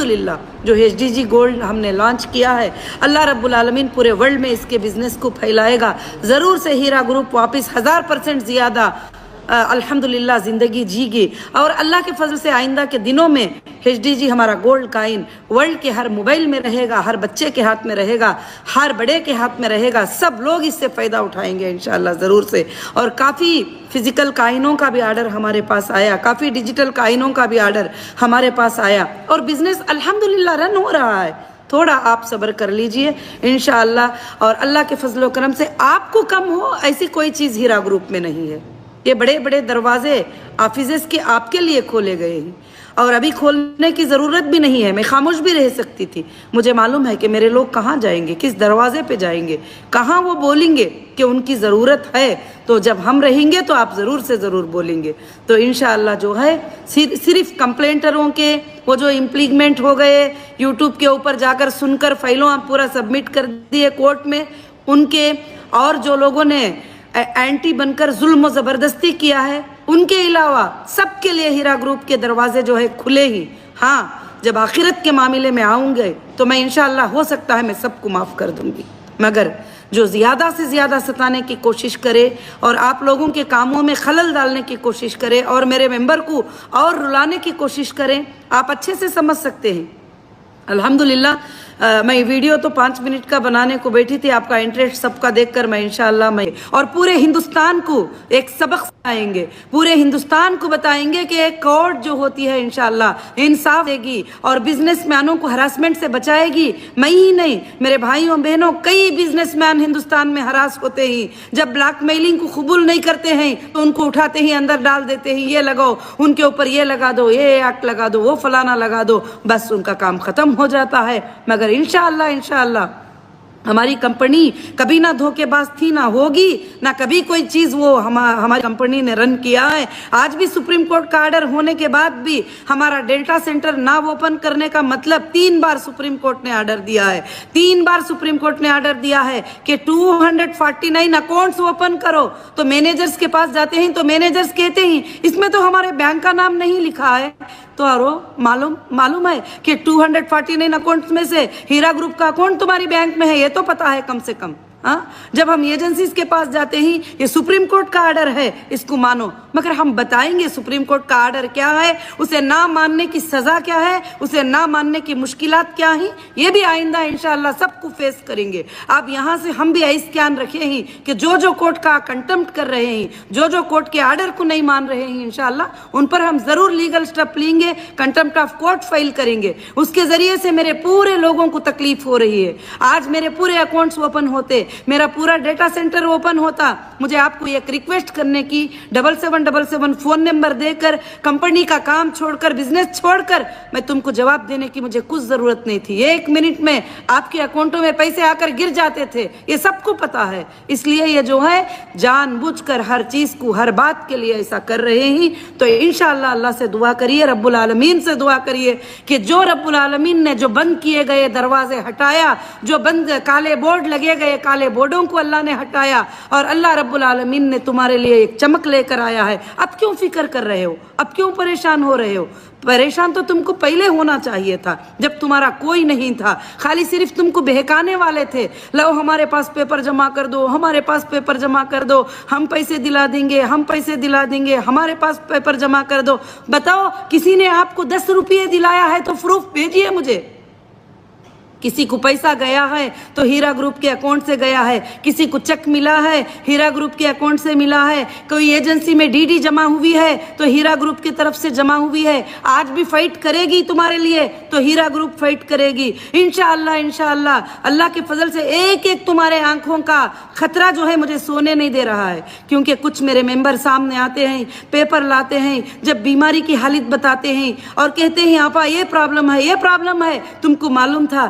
الحمدللہ جو HDG gold ہم نے لانچ کیا ہے، اللہ رب العالمین پورے ورلڈ میں اس کے بزنس کو پھیلائے گا. ضرور سے ہیرا گروپ واپس 1000% زیادہ الحمدللہ زندگی جی گی، اور اللہ کے فضل سے آئندہ کے دنوں میں HDG ہمارا گولڈ کائن ورلڈ کے ہر موبائل میں رہے گا، ہر بچے کے ہاتھ میں رہے گا، ہر بڑے کے ہاتھ میں رہے گا. سب لوگ اس سے فائدہ اٹھائیں گے انشاءاللہ ضرور سے. اور کافی فزیکل کائنوں کا بھی آرڈر ہمارے پاس آیا، کافی ڈیجیٹل کائنوں کا بھی آرڈر ہمارے پاس آیا، اور بزنس الحمدللہ رن ہو رہا ہے. تھوڑا آپ صبر کر لیجئے انشاءاللہ، اور اللہ کے فضل و کرم سے آپ کو کم ہو ایسی کوئی چیز ہیرا گروپ میں نہیں ہے. یہ بڑے بڑے دروازے آفیسز کے آپ کے لیے کھولے گئے ہیں، اور ابھی کھولنے کی ضرورت بھی نہیں ہے. میں خاموش بھی رہ سکتی تھی، مجھے معلوم ہے کہ میرے لوگ کہاں جائیں گے، کس دروازے پہ جائیں گے، کہاں وہ بولیں گے کہ ان کی ضرورت ہے. تو جب ہم رہیں گے تو آپ ضرور سے ضرور بولیں گے. تو انشاءاللہ جو ہے صرف کمپلینٹروں کے وہ جو امپلیمنٹ ہو گئے یوٹیوب کے اوپر جا کر سن کر فائلوں آپ پورا سبمٹ کر دیے کورٹ میں ان کے، اور جو لوگوں نے اینٹی بن کر ظلم و زبردستی کیا ہے ان کے علاوہ سب کے لیے ہیرا گروپ کے دروازے جو ہے کھلے ہی. ہاں جب آخرت کے معاملے میں آؤں گے تو میں انشاءاللہ ہو سکتا ہے میں سب کو معاف کر دوں گی، مگر جو زیادہ سے زیادہ ستانے کی کوشش کرے اور آپ لوگوں کے کاموں میں خلل ڈالنے کی کوشش کرے اور میرے ممبر کو اور رلانے کی کوشش کریں، آپ اچھے سے سمجھ سکتے ہیں. الحمدللہ میں ویڈیو تو 5 منٹ کا بنانے کو بیٹھی تھی، آپ کا انٹرسٹ سب کا دیکھ کر میں انشاءاللہ میں اور پورے ہندوستان کو ایک سبق سکھائیں گے، پورے ہندوستان کو بتائیں گے کہ ایک کورٹ جو ہوتی ہے انشاءاللہ انصاف دے گی اور بزنس مینوں کو ہراسمنٹ سے بچائے گی. میں ہی نہیں، میرے بھائیوں بہنوں، کئی بزنس مین ہندوستان میں ہراس ہوتے ہیں. جب بلیک میلنگ کو قبول نہیں کرتے ہیں تو ان کو اٹھاتے ہی اندر ڈال دیتے ہیں، یہ لگاؤ ان کے اوپر، یہ لگا دو، یہ ایکٹ لگا دو، وہ فلانا لگا دو، بس ان کا کام ختم ہو جاتا ہے. مگر انشاءاللہ ہماری کمپنی کبھی نہ دھوکے باز تھی، نہ ہوگی، نہ کبھی کوئی چیز وہ ہماری کمپنی نے رن کیا ہے. آج بھی سپریم کورٹ کا آرڈر ہونے کے بعد بھی ہمارا ڈیٹا سینٹر نہ اوپن کرنے کا مطلب 3 بار سپریم کورٹ نے آرڈر دیا ہے، 3 بار سپریم کورٹ نے آرڈر دیا ہے کہ 249 اکاؤنٹس اوپن کرو. تو مینیجرز کے پاس جاتے ہیں تو مینیجرز کہتے ہیں اس میں تو ہمارے بینک کا نام نہیں لکھا ہے. تو معلوم ہے کہ 249 اکاؤنٹس میں سے ہیرا گروپ کا اکاؤنٹ تمہاری بینک میں ہے، یہ تو پتا ہے کم سے کم. جب ہم ایجنسیز کے پاس جاتے ہیں یہ سپریم کورٹ کا آرڈر ہے اس کو مانو، مگر ہم بتائیں گے سپریم کورٹ کا آرڈر کیا ہے، اسے نہ ماننے کی سزا کیا ہے، اسے نہ ماننے کی مشکلات کیا ہیں. یہ بھی آئندہ انشاءاللہ سب کو فیس کریں گے. آپ یہاں سے ہم بھی ایس دھیان رکھے ہیں کہ جو کورٹ کا کنٹمپٹ کر رہے ہیں، جو کورٹ کے آرڈر کو نہیں مان رہے ہیں، انشاءاللہ ان پر ہم ضرور لیگل سٹیپ لیں گے، کنٹمپٹ آف کورٹ فائل کریں گے. اس کے ذریعے سے میرے پورے لوگوں کو تکلیف ہو رہی ہے. آج میرے پورے اکاؤنٹس اوپن ہوتے، میرا پورا ڈیٹا سینٹر اوپن ہوتا. مجھے آپ کو ایک ریکویسٹ کرنے کی، 7777 فون نمبر دے کر کمپنی کا کام چھوڑ کر، بزنس چھوڑ کر میں تم کو جواب دینے کی مجھے کچھ ضرورت نہیں تھی. 1 منٹ میں آپ کے اکاؤنٹوں میں پیسے آ کر گر جاتے تھے، یہ سب کو پتا ہے. اس لیے یہ جو ہے جان بوجھ کر ہر چیز کو، ہر بات کے لیے ایسا کر رہے ہیں. تو انشاءاللہ اللہ سے دعا کریے، رب العالمین سے دعا کریے کہ جو رب العالمین نے جو بند کیے گئے دروازے ہٹایا، جو بند کالے بورڈ لگے گئے کالے بورڈوں کو اللہ نے ہٹایا، اور اللہ رب العالمین نے تمہارے لیے ایک چمک لے کر آیا ہے. اب کیوں فکر کر رہے ہو؟ اب کیوں پریشان ہو رہے ہو؟ پریشان تو تم کو پہلے ہونا چاہیے تھا جب تمہارا کوئی نہیں تھا، خالی صرف تم کو بہکانے والے تھے. لو ہمارے پاس پیپر جمع کر دو، ہمارے پاس پیپر جمع کر دو، ہم پیسے دلا دیں گے، ہم پیسے دلا دیں گے، ہمارے پاس پیپر جمع کر دو. بتاؤ کسی نے آپ کو 10 روپے دلایا ہے تو پروف بھیجیے مجھے. کسی کو پیسہ گیا ہے تو ہیرا گروپ کے اکاؤنٹ سے گیا ہے، کسی کو چیک ملا ہے ہیرا گروپ کے اکاؤنٹ سے ملا ہے، کوئی ایجنسی میں ڈی جمع ہوئی ہے تو ہیرا گروپ کی طرف سے جمع ہوئی ہے. آج بھی فائٹ کرے گی تمہارے لیے تو ہیرا گروپ فائٹ کرے گی انشاءاللہ. اللہ کے فضل سے ایک ایک تمہارے آنکھوں کا خطرہ جو ہے مجھے سونے نہیں دے رہا ہے، کیونکہ کچھ میرے ممبر سامنے آتے ہیں، پیپر لاتے ہیں، جب بیماری کی حالت بتاتے ہیں اور کہتے ہیں آپا یہ پرابلم ہے، یہ پرابلم ہے. تم کو معلوم تھا